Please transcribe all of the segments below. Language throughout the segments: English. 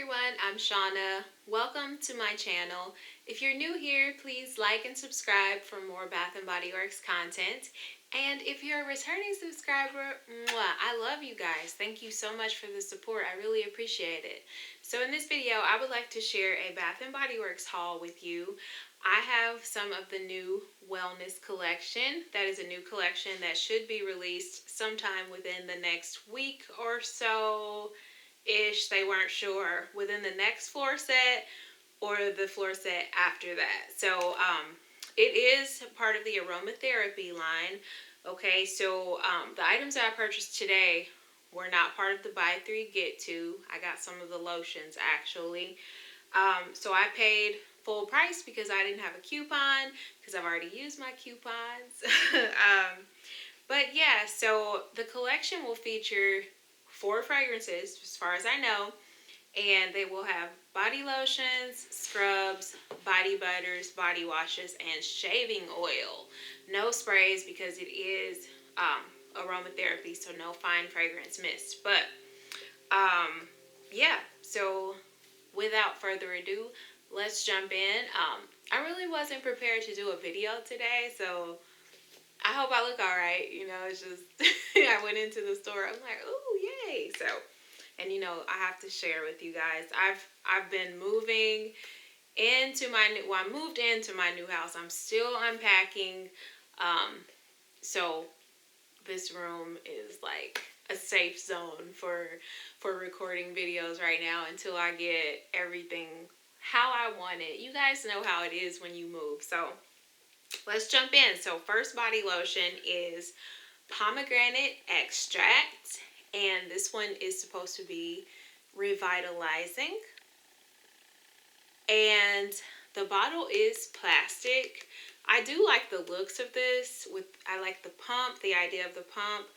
everyone, I'm Shauna. Welcome to my channel. If you're new here, please like and subscribe for more Bath & Body Works content. And if you're a returning subscriber, I love you guys. Thank you so much for the support. I really appreciate it. So in this video, I would like to share a Bath & Body Works haul with you. I have some of the new wellness collection. That is a new collection that should be released sometime within the next week or so. They weren't sure within the next floor set or the floor set after that. So it is part of the aromatherapy line. Okay, so the items that I purchased today were not part of the buy three get two. I got some of the lotions actually. So I paid full price because I didn't have a coupon, because I've already used my coupons. But yeah, so the collection will feature 4 fragrances, as far as I know, and they will have body lotions, scrubs, body butters, body washes, and shaving oil. No sprays because it is aromatherapy, so no fine fragrance mist. But yeah, so without further ado, let's jump in. I really wasn't prepared to do a video today, so I hope I look alright. You know, it's just I went into the store, I'm like, ooh, yay. So, and you know, I have to share with you guys. I've been moving into I moved into my new house. I'm still unpacking. So this room is like a safe zone for recording videos right now until I get everything how I want it. You guys know how it is when you move. So let's jump in. So first body lotion is Pomegranate Extract, and this one is supposed to be revitalizing. And the bottle is plastic. I do like the looks of this. I like the pump, the idea of the pump.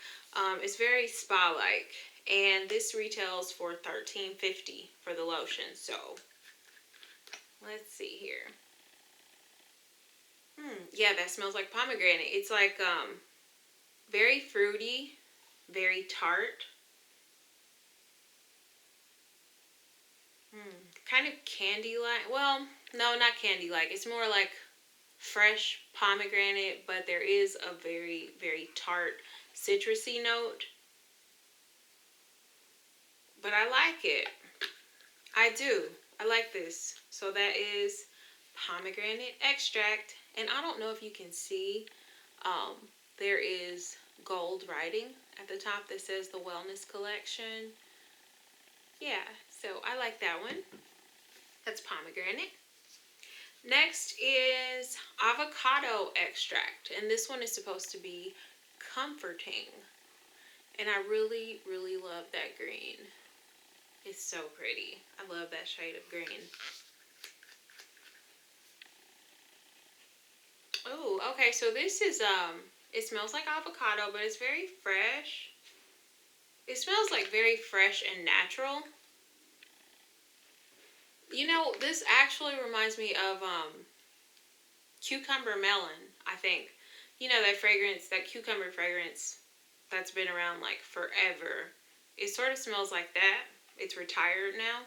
It's very spa-like, and this retails for $13.50 for the lotion. So let's see here. Yeah, that smells like pomegranate. It's like very fruity, very tart. Kind of candy-like. Well, no, not candy-like. It's more like fresh pomegranate, but there is a very, very tart, citrusy note. But I like it. I do. I like this. So that is Pomegranate Extract. And I don't know if you can see, there is gold writing at the top that says the Wellness Collection. Yeah, so I like that one. That's pomegranate. Next is Avocado Extract. And this one is supposed to be comforting. And I really, really love that green. It's so pretty. I love that shade of green. Oh, okay, so this is, it smells like avocado, but it's very fresh. It smells like very fresh and natural. You know, this actually reminds me of, cucumber melon, I think. You know, that fragrance, that cucumber fragrance that's been around, like, forever. It sort of smells like that. It's retired now.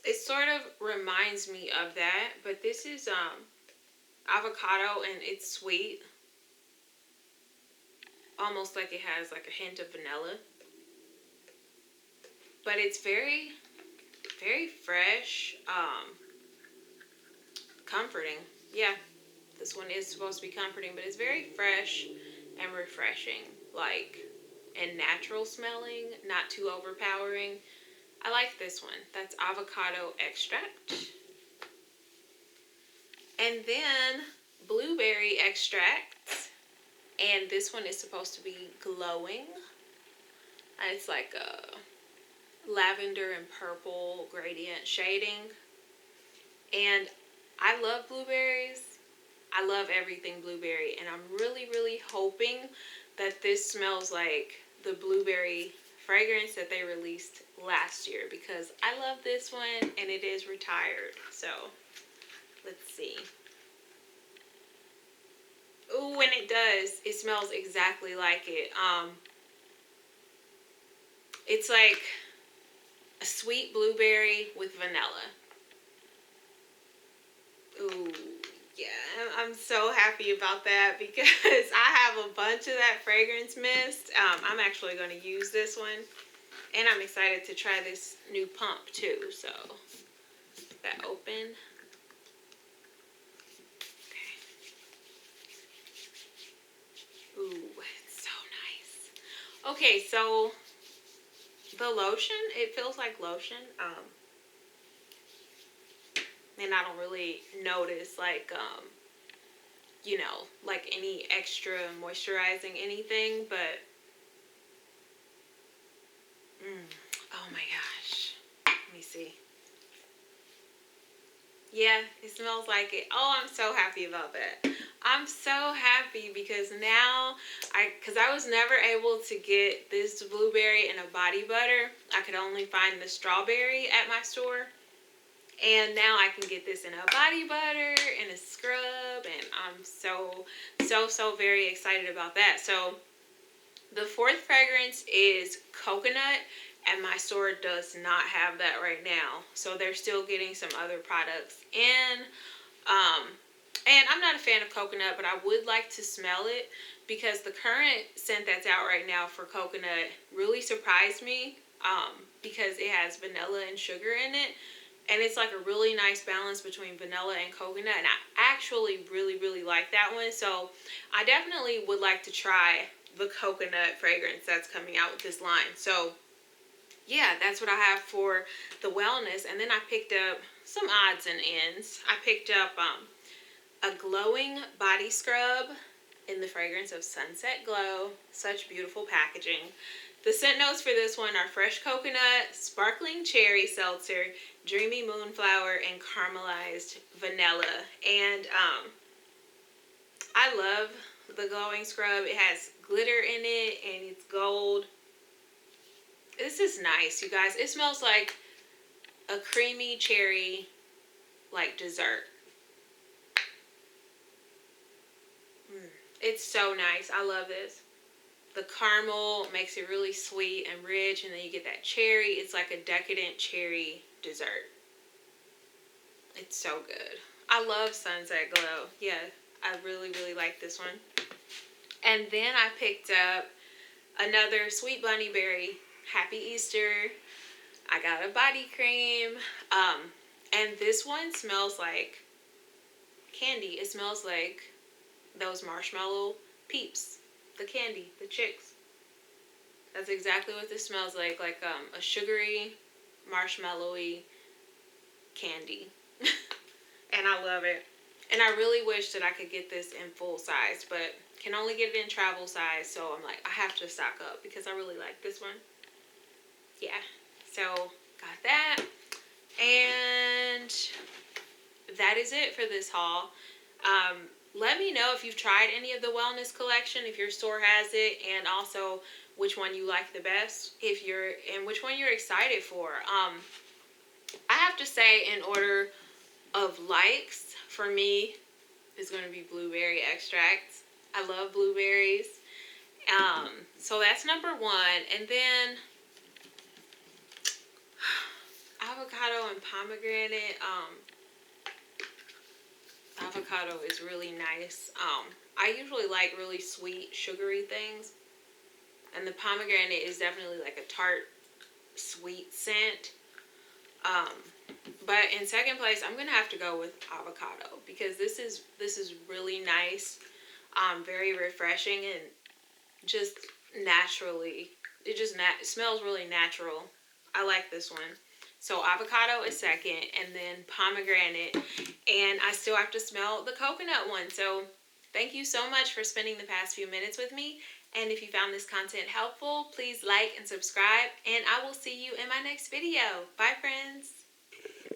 It sort of reminds me of that, but this is avocado and it's sweet. Almost like it has like a hint of vanilla. But it's very, very fresh, comforting. Yeah, this one is supposed to be comforting, but it's very fresh and refreshing, like, and natural smelling, not too overpowering. I like this one. That's Avocado Extract. And then Blueberry Extract. And this one is supposed to be glowing. It's like a lavender and purple gradient shading. And I love blueberries. I love everything blueberry. And I'm really, really hoping that this smells like the blueberry fragrance that they released last year, because I love this one and it is retired. So let's see. Ooh, when it does, it smells exactly like it. It's like a sweet blueberry with vanilla. Ooh, yeah, I'm so happy about that because I have a bunch of that fragrance mist. I'm actually going to use this one, and I'm excited to try this new pump too. So, get that open. Ooh, it's so nice. Okay, so the lotion, it feels like lotion. And I don't really notice like you know, like any extra moisturizing anything, but oh my gosh. Let me see. Yeah, it smells like it. Oh, I'm so happy about that. I'm so happy because now because I was never able to get this blueberry in a body butter. I could only find the strawberry at my store. And now I can get this in a body butter and a scrub, and I'm so very excited about that. So the fourth fragrance is coconut, and my store does not have that right now. So they're still getting some other products in. And I'm not a fan of coconut, but I would like to smell it because the current scent that's out right now for coconut really surprised me because it has vanilla and sugar in it. And it's like a really nice balance between vanilla and coconut. And I actually really like that one. So I definitely would like to try the coconut fragrance that's coming out with this line. So yeah, that's what I have for the wellness. And then I picked up some odds and ends. I picked up a glowing body scrub in the fragrance of Sunset Glow. Such beautiful packaging. The scent notes for this one are fresh coconut, sparkling cherry seltzer, dreamy moonflower, and caramelized vanilla. And I love the glowing scrub. It has glitter in it and it's gold. This is nice, you guys. It smells like a creamy cherry like dessert. It's so nice. I love this. The caramel makes it really sweet and rich, and then you get that cherry. It's like a decadent cherry dessert. It's so good. I love Sunset Glow. Yeah, I really like this one. And then I picked up another sweetbunnyberry Happy Easter. I got a body cream. And this one smells like candy. It smells like those marshmallow Peeps, the candy, the chicks. That's exactly what this smells like a sugary, marshmallowy candy. And I love it. And I really wish that I could get this in full size, but can only get it in travel size, so I'm like, I have to stock up because I really like this one. Yeah, so got that. And that is it for this haul. Let me know if you've tried any of the wellness collection, if your store has it, and also which one you like the best, and which one you're excited for. I have to say, in order of likes, for me, is going to be blueberry extract. I love blueberries. So that's number one. And then avocado and pomegranate. Avocado is really nice. I usually like really sweet, sugary things. And the pomegranate is definitely like a tart, sweet scent. But in second place, I'm gonna have to go with avocado because this is really nice, very refreshing, and just naturally, it smells really natural. I like this one. So avocado is second, and then pomegranate, and I still have to smell the coconut one. So thank you so much for spending the past few minutes with me. And if you found this content helpful, please like and subscribe, and I will see you in my next video. Bye, friends.